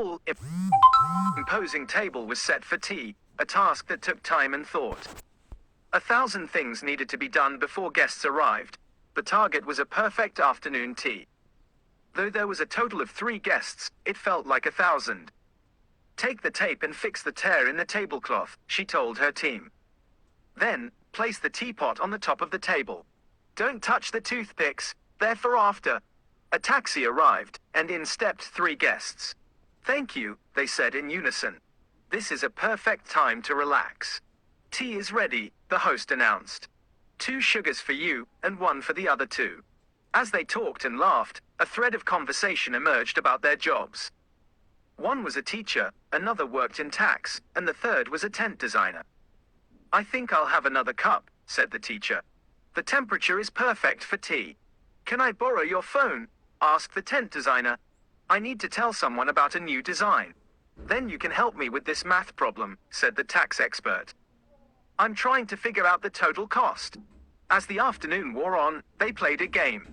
All imposing table was set for tea, a task that took time and thought. 1,000 things needed to be done before guests arrived. The target was a perfect afternoon tea. Though there was a total of 3 guests, it felt like 1,000. Take the tape and fix the tear in the tablecloth, she told her team. Then, place the teapot on the top of the table. Don't touch the toothpicks, they're for after. A taxi arrived, and in stepped 3 guests. Thank you, they said in unison. This is a perfect time to relax. Tea is ready, the host announced. 2 sugars for you, and 1 for the other 2. As they talked and laughed, a thread of conversation emerged about their jobs. One was a teacher, another worked in tax, and the third was a tent designer. I think I'll have another cup, said the teacher. The temperature is perfect for tea. Can I borrow your phone? Asked the tent designer. I need to tell someone about a new design. Then you can help me with this math problem, said the tax expert. I'm trying to figure out the total cost. As the afternoon wore on, they played a game.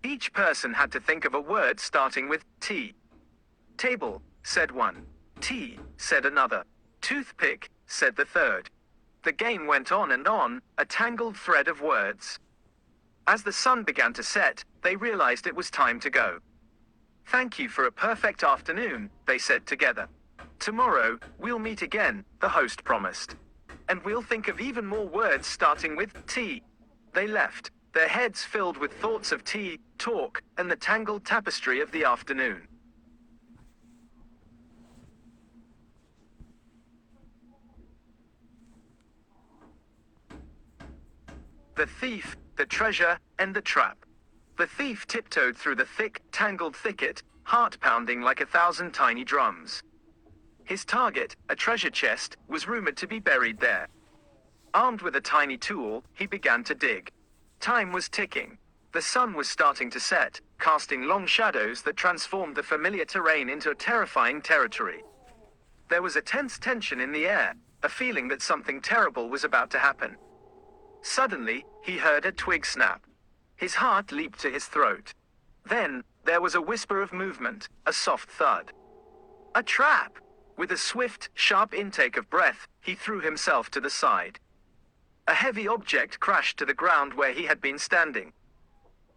Each person had to think of a word starting with T. Table, said one. Tea, said another. Toothpick, said the third. The game went on and on, a tangled thread of words. As the sun began to set, they realized it was time to go. Thank you for a perfect afternoon, they said together. Tomorrow, we'll meet again, the host promised. And we'll think of even more words starting with T. They left, their heads filled with thoughts of tea, talk, and the tangled tapestry of the afternoon. The thief, the treasure, and the trap. The thief tiptoed through the thick, tangled thicket, heart pounding like 1,000 tiny drums. His target, a treasure chest, was rumored to be buried there. Armed with a tiny tool, he began to dig. Time was ticking. The sun was starting to set, casting long shadows that transformed the familiar terrain into a terrifying territory. There was a tense tension in the air, a feeling that something terrible was about to happen. Suddenly, he heard a twig snap. His heart leaped to his throat. Then, there was a whisper of movement, a soft thud. A trap! With a swift, sharp intake of breath, he threw himself to the side. A heavy object crashed to the ground where he had been standing.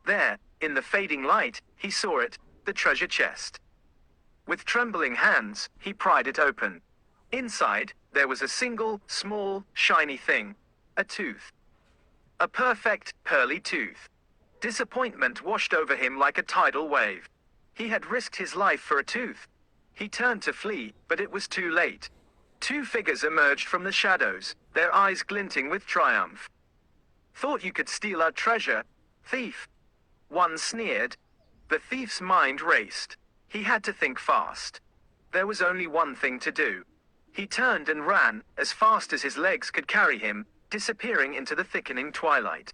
There, in the fading light, he saw it, the treasure chest. With trembling hands, he pried it open. Inside, there was a single, small, shiny thing. A tooth. A perfect, pearly tooth. Disappointment washed over him like a tidal wave. He had risked his life for a tooth. He turned to flee, but it was too late. 2 figures emerged from the shadows, their eyes glinting with triumph. Thought you could steal our treasure, thief? One sneered. The thief's mind raced. He had to think fast. There was only one thing to do. He turned and ran, as fast as his legs could carry him, disappearing into the thickening twilight.